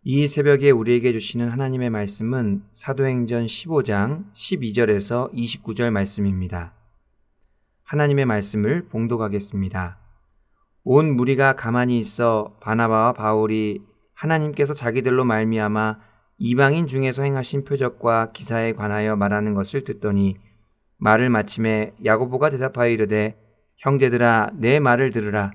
이 새벽에 우리에게 주시는 하나님의 말씀은 사도행전 15장 12절에서 29절 말씀입니다. 하나님의 말씀을 봉독하겠습니다. 온 무리가 가만히 있어 바나바와 바울이 하나님께서 자기들로 말미암아 이방인 중에서 행하신 표적과 기사에 관하여 말하는 것을 듣더니 말을 마침에 야고보가 대답하여 이르되 형제들아 내 말을 들으라.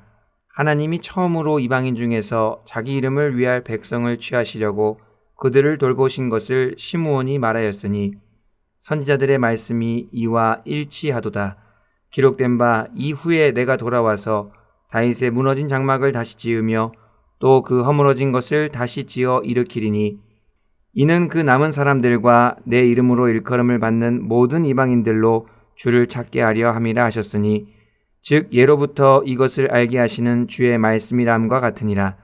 하나님이 처음으로 이방인 중에서 자기 이름을 위할 백성을 취하시려고 그들을 돌보신 것을 시므온이 말하였으니 선지자들의 말씀이 이와 일치하도다. 기록된 바 이후에 내가 돌아와서 다윗의 무너진 장막을 다시 지으며 또 그 허물어진 것을 다시 지어 일으키리니 이는 그 남은 사람들과 내 이름으로 일컬음을 받는 모든 이방인들로 주를 찾게 하려 함이라 하셨으니 즉 예로부터 이것을 알게 하시는 주의 말씀이람과 같으니라.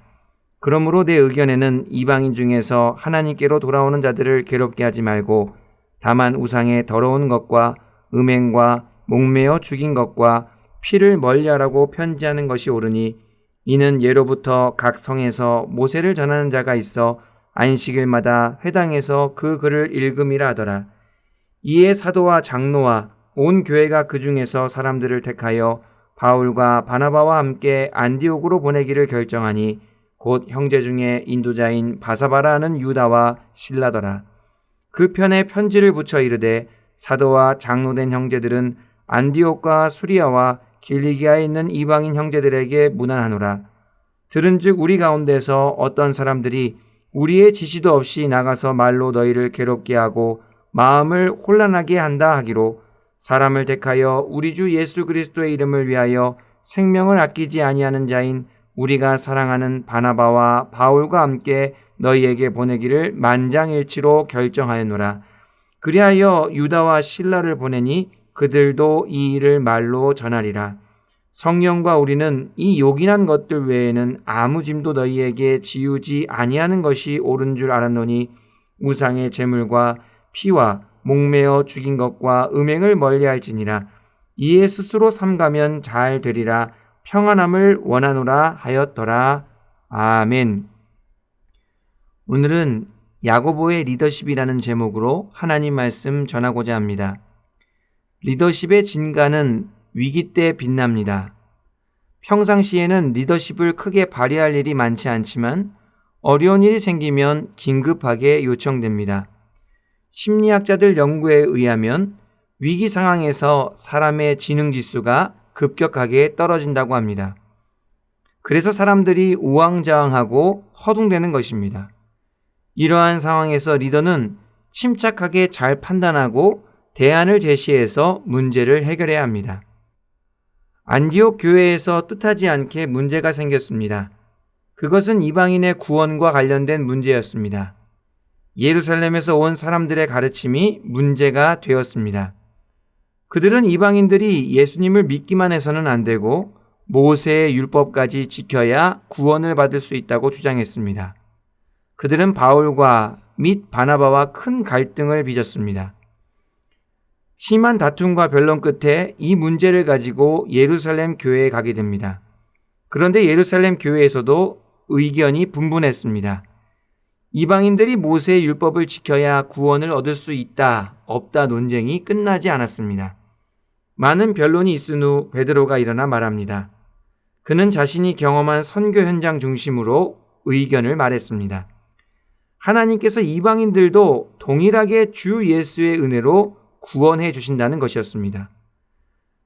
그러므로 내 의견에는 이방인 중에서 하나님께로 돌아오는 자들을 괴롭게 하지 말고 다만 우상의 더러운 것과 음행과 목매어 죽인 것과 피를 멀리하라고 편지하는 것이 옳으니 이는 예로부터 각 성에서 모세를 전하는 자가 있어 안식일마다 회당에서 그 글을 읽음이라 하더라. 이에 사도와 장로와 온 교회가 그 중에서 사람들을 택하여 바울과 바나바와 함께 안디옥으로 보내기를 결정하니 곧 형제 중에 인도자인 바사바라 하는 유다와 실라더라. 그 편에 편지를 붙여 이르되 사도와 장로된 형제들은 안디옥과 수리아와 길리기아에 있는 이방인 형제들에게 문안하노라. 들은즉 우리 가운데서 어떤 사람들이 우리의 지시도 없이 나가서 말로 너희를 괴롭게 하고 마음을 혼란하게 한다 하기로 사람을 택하여 우리 주 예수 그리스도의 이름을 위하여 생명을 아끼지 아니하는 자인 우리가 사랑하는 바나바와 바울과 함께 너희에게 보내기를 만장일치로 결정하였노라. 그리하여 유다와 실라를 보내니 그들도 이 일을 말로 전하리라. 성령과 우리는 이 요긴한 것들 외에는 아무 짐도 너희에게 지우지 아니하는 것이 옳은 줄 알았노니 우상의 제물과 피와 목매어 죽인 것과 음행을 멀리할지니라. 이에 스스로 삼가면 잘 되리라. 평안함을 원하노라 하였더라. 아멘. 오늘은 야고보의 리더십이라는 제목으로 하나님 말씀 전하고자 합니다. 리더십의 진가는 위기 때 빛납니다. 평상시에는 리더십을 크게 발휘할 일이 많지 않지만 어려운 일이 생기면 긴급하게 요청됩니다. 심리학자들 연구에 의하면 위기 상황에서 사람의 지능 지수가 급격하게 떨어진다고 합니다. 그래서 사람들이 우왕좌왕하고 허둥대는 것입니다. 이러한 상황에서 리더는 침착하게 잘 판단하고 대안을 제시해서 문제를 해결해야 합니다. 안디옥 교회에서 뜻하지 않게 문제가 생겼습니다. 그것은 이방인의 구원과 관련된 문제였습니다. 예루살렘에서 온 사람들의 가르침이 문제가 되었습니다. 그들은 이방인들이 예수님을 믿기만 해서는 안 되고 모세의 율법까지 지켜야 구원을 받을 수 있다고 주장했습니다. 그들은 바울과 및 바나바와 큰 갈등을 빚었습니다. 심한 다툼과 변론 끝에 이 문제를 가지고 예루살렘 교회에 가게 됩니다. 그런데 예루살렘 교회에서도 의견이 분분했습니다. 이방인들이 모세의 율법을 지켜야 구원을 얻을 수 있다, 없다 논쟁이 끝나지 않았습니다. 많은 변론이 있은 후 베드로가 일어나 말합니다. 그는 자신이 경험한 선교 현장 중심으로 의견을 말했습니다. 하나님께서 이방인들도 동일하게 주 예수의 은혜로 구원해 주신다는 것이었습니다.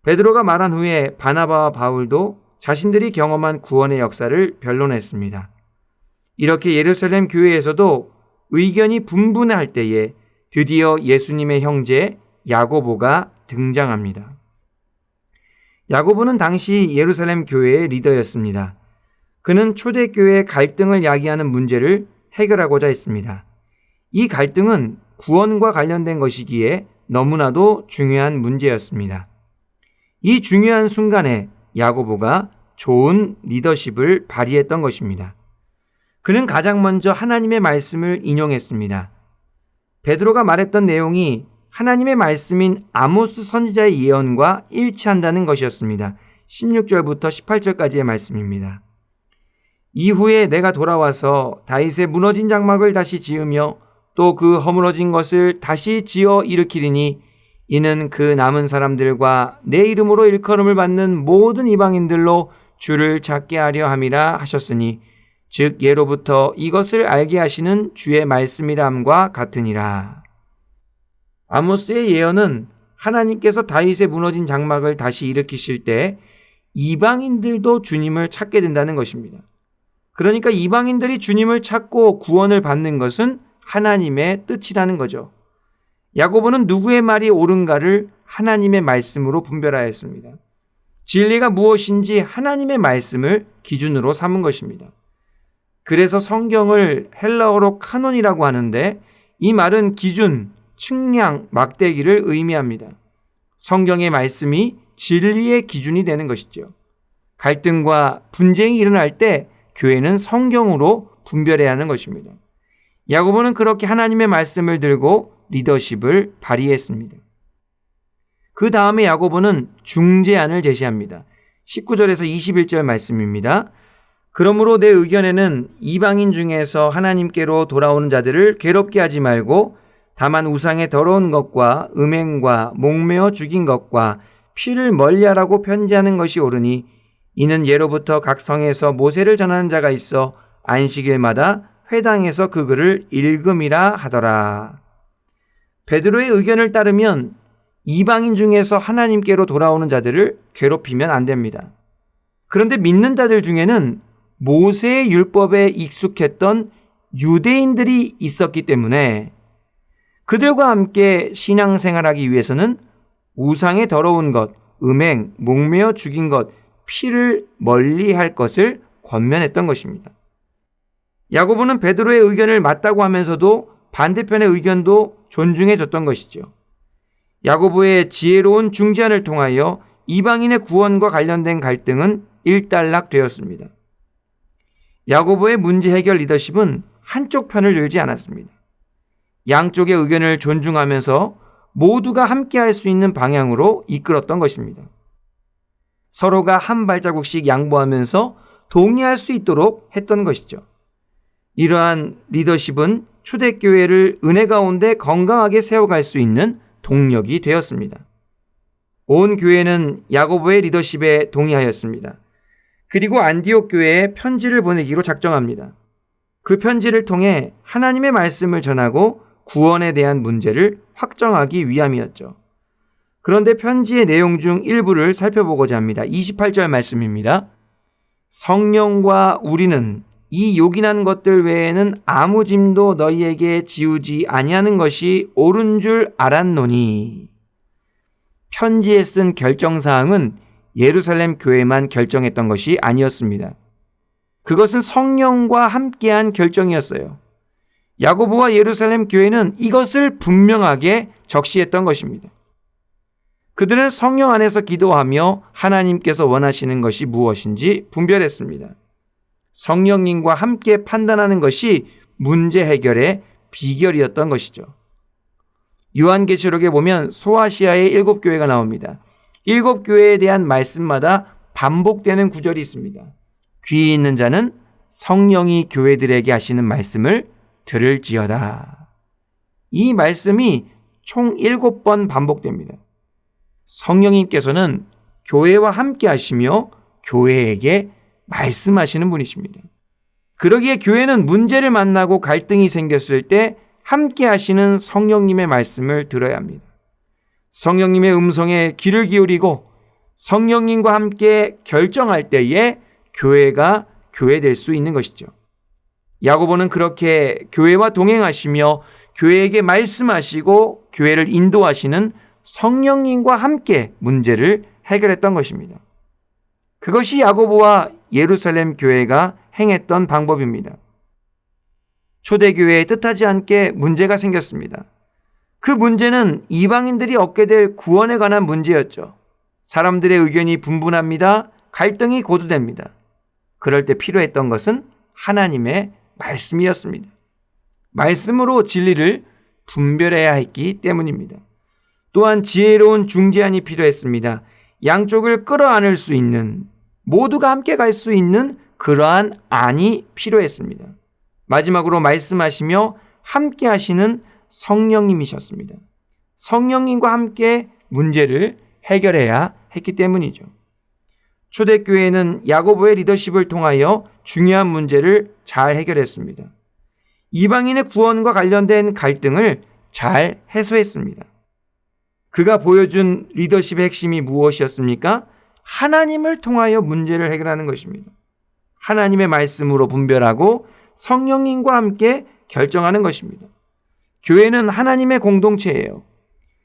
베드로가 말한 후에 바나바와 바울도 자신들이 경험한 구원의 역사를 변론했습니다. 이렇게 예루살렘 교회에서도 의견이 분분할 때에 드디어 예수님의 형제 야고보가 등장합니다. 야고보는 당시 예루살렘 교회의 리더였습니다. 그는 초대교회의 갈등을 야기하는 문제를 해결하고자 했습니다. 이 갈등은 구원과 관련된 것이기에 너무나도 중요한 문제였습니다. 이 중요한 순간에 야고보가 좋은 리더십을 발휘했던 것입니다. 그는 가장 먼저 하나님의 말씀을 인용했습니다. 베드로가 말했던 내용이 하나님의 말씀인 아모스 선지자의 예언과 일치한다는 것이었습니다. 16절부터 18절까지의 말씀입니다. 이후에 내가 돌아와서 다윗의 무너진 장막을 다시 지으며 또 그 허물어진 것을 다시 지어 일으키리니 이는 그 남은 사람들과 내 이름으로 일컬음을 받는 모든 이방인들로 주를 찾게 하려 함이라 하셨으니 즉 예로부터 이것을 알게 하시는 주의 말씀이라 함과 같으니라. 아모스의 예언은 하나님께서 다윗의 무너진 장막을 다시 일으키실 때 이방인들도 주님을 찾게 된다는 것입니다. 그러니까 이방인들이 주님을 찾고 구원을 받는 것은 하나님의 뜻이라는 거죠. 야고보는 누구의 말이 옳은가를 하나님의 말씀으로 분별하였습니다. 진리가 무엇인지 하나님의 말씀을 기준으로 삼은 것입니다. 그래서 성경을 헬라어로 카논이라고 하는데 이 말은 기준, 측량, 막대기를 의미합니다. 성경의 말씀이 진리의 기준이 되는 것이죠. 갈등과 분쟁이 일어날 때 교회는 성경으로 분별해야 하는 것입니다. 야고보는 그렇게 하나님의 말씀을 들고 리더십을 발휘했습니다. 그 다음에 야고보는 중재안을 제시합니다. 19절에서 21절 말씀입니다. 그러므로 내 의견에는 이방인 중에서 하나님께로 돌아오는 자들을 괴롭게 하지 말고 다만 우상의 더러운 것과 음행과 목매어 죽인 것과 피를 멀리하라고 편지하는 것이 옳으니 이는 예로부터 각 성에서 모세를 전하는 자가 있어 안식일마다 회당에서 그 글을 읽음이라 하더라. 베드로의 의견을 따르면 이방인 중에서 하나님께로 돌아오는 자들을 괴롭히면 안 됩니다. 그런데 믿는 자들 중에는 모세의 율법에 익숙했던 유대인들이 있었기 때문에 그들과 함께 신앙생활하기 위해서는 우상의 더러운 것, 음행, 목매어 죽인 것, 피를 멀리할 것을 권면했던 것입니다. 야고보는 베드로의 의견을 맞다고 하면서도 반대편의 의견도 존중해 줬던 것이죠. 야고보의 지혜로운 중재안을 통하여 이방인의 구원과 관련된 갈등은 일단락되었습니다. 야고보의 문제 해결 리더십은 한쪽 편을 들지 않았습니다. 양쪽의 의견을 존중하면서 모두가 함께할 수 있는 방향으로 이끌었던 것입니다. 서로가 한 발자국씩 양보하면서 동의할 수 있도록 했던 것이죠. 이러한 리더십은 초대교회를 은혜 가운데 건강하게 세워갈 수 있는 동력이 되었습니다. 온 교회는 야고보의 리더십에 동의하였습니다. 그리고 안디옥 교회에 편지를 보내기로 작정합니다. 그 편지를 통해 하나님의 말씀을 전하고 구원에 대한 문제를 확정하기 위함이었죠. 그런데 편지의 내용 중 일부를 살펴보고자 합니다. 28절 말씀입니다. 성령과 우리는 이 요긴한 것들 외에는 아무 짐도 너희에게 지우지 아니하는 것이 옳은 줄 알았노니. 편지에 쓴 결정사항은 예루살렘 교회만 결정했던 것이 아니었습니다. 그것은 성령과 함께한 결정이었어요. 야고보와 예루살렘 교회는 이것을 분명하게 적시했던 것입니다. 그들은 성령 안에서 기도하며 하나님께서 원하시는 것이 무엇인지 분별했습니다. 성령님과 함께 판단하는 것이 문제 해결의 비결이었던 것이죠. 요한계시록에 보면 소아시아의 7교회가 나옵니다. 7교회에 대한 말씀마다 반복되는 구절이 있습니다. 귀 있는 자는 성령이 교회들에게 하시는 말씀을 들을지어다. 이 말씀이 총 7번 반복됩니다. 성령님께서는 교회와 함께 하시며 교회에게 말씀하시는 분이십니다. 그러기에 교회는 문제를 만나고 갈등이 생겼을 때 함께 하시는 성령님의 말씀을 들어야 합니다. 성령님의 음성에 귀를 기울이고 성령님과 함께 결정할 때에 교회가 교회될 수 있는 것이죠. 야고보는 그렇게 교회와 동행하시며 교회에게 말씀하시고 교회를 인도하시는 성령님과 함께 문제를 해결했던 것입니다. 그것이 야고보와 예루살렘 교회가 행했던 방법입니다. 초대교회에 뜻하지 않게 문제가 생겼습니다. 그 문제는 이방인들이 얻게 될 구원에 관한 문제였죠. 사람들의 의견이 분분합니다. 갈등이 고조됩니다. 그럴 때 필요했던 것은 하나님의 말씀이었습니다. 말씀으로 진리를 분별해야 했기 때문입니다. 또한 지혜로운 중재안이 필요했습니다. 양쪽을 끌어안을 수 있는, 모두가 함께 갈 수 있는 그러한 안이 필요했습니다. 마지막으로 말씀하시며 함께 하시는 성령님이셨습니다. 성령님과 함께 문제를 해결해야 했기 때문이죠. 초대교회는 야고보의 리더십을 통하여 중요한 문제를 잘 해결했습니다. 이방인의 구원과 관련된 갈등을 잘 해소했습니다. 그가 보여준 리더십의 핵심이 무엇이었습니까? 하나님을 통하여 문제를 해결하는 것입니다. 하나님의 말씀으로 분별하고 성령님과 함께 결정하는 것입니다. 교회는 하나님의 공동체예요.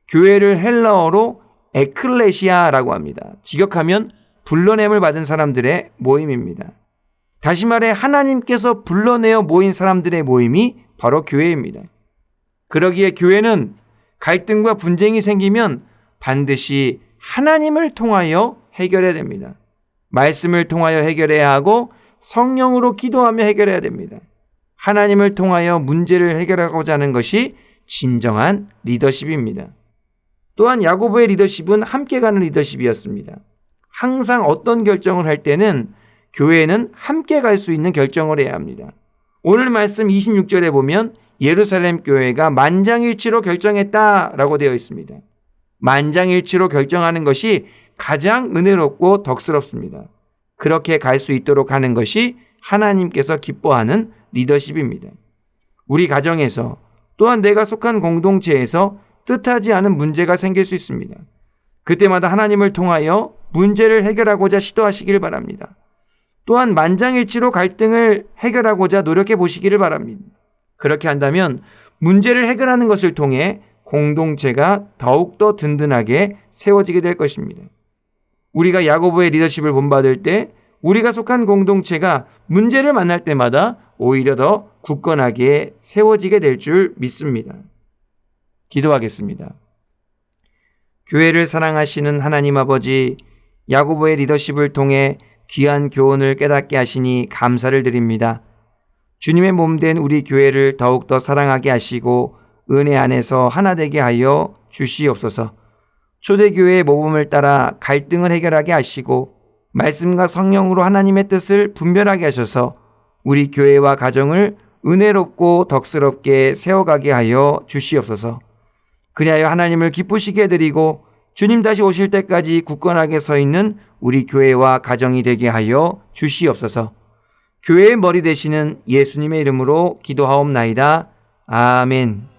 교회를 헬라어로 에클레시아라고 합니다. 직역하면 불러냄을 받은 사람들의 모임입니다. 다시 말해 하나님께서 불러내어 모인 사람들의 모임이 바로 교회입니다. 그러기에 교회는 갈등과 분쟁이 생기면 반드시 하나님을 통하여 해결해야 됩니다. 말씀을 통하여 해결해야 하고 성령으로 기도하며 해결해야 됩니다. 하나님을 통하여 문제를 해결하고자 하는 것이 진정한 리더십입니다. 또한 야고보의 리더십은 함께 가는 리더십이었습니다. 항상 어떤 결정을 할 때는 교회는 함께 갈 수 있는 결정을 해야 합니다. 오늘 말씀 26절에 보면 예루살렘 교회가 만장일치로 결정했다라고 되어 있습니다. 만장일치로 결정하는 것이 가장 은혜롭고 덕스럽습니다. 그렇게 갈 수 있도록 하는 것이 하나님께서 기뻐하는 리더십입니다. 우리 가정에서 또한 내가 속한 공동체에서 뜻하지 않은 문제가 생길 수 있습니다. 그때마다 하나님을 통하여 문제를 해결하고자 시도하시길 바랍니다. 또한 만장일치로 갈등을 해결하고자 노력해 보시기를 바랍니다. 그렇게 한다면 문제를 해결하는 것을 통해 공동체가 더욱더 든든하게 세워지게 될 것입니다. 우리가 야고보의 리더십을 본받을 때 우리가 속한 공동체가 문제를 만날 때마다 오히려 더 굳건하게 세워지게 될 줄 믿습니다. 기도하겠습니다. 교회를 사랑하시는 하나님 아버지, 야고보의 리더십을 통해 귀한 교훈을 깨닫게 하시니 감사를 드립니다. 주님의 몸된 우리 교회를 더욱더 사랑하게 하시고 은혜 안에서 하나 되게 하여 주시옵소서. 초대교회의 모범을 따라 갈등을 해결하게 하시고 말씀과 성령으로 하나님의 뜻을 분별하게 하셔서 우리 교회와 가정을 은혜롭고 덕스럽게 세워가게 하여 주시옵소서. 그리하여 하나님을 기쁘시게 드리고 주님 다시 오실 때까지 굳건하게 서 있는 우리 교회와 가정이 되게 하여 주시옵소서. 교회의 머리 되시는 예수님의 이름으로 기도하옵나이다. 아멘.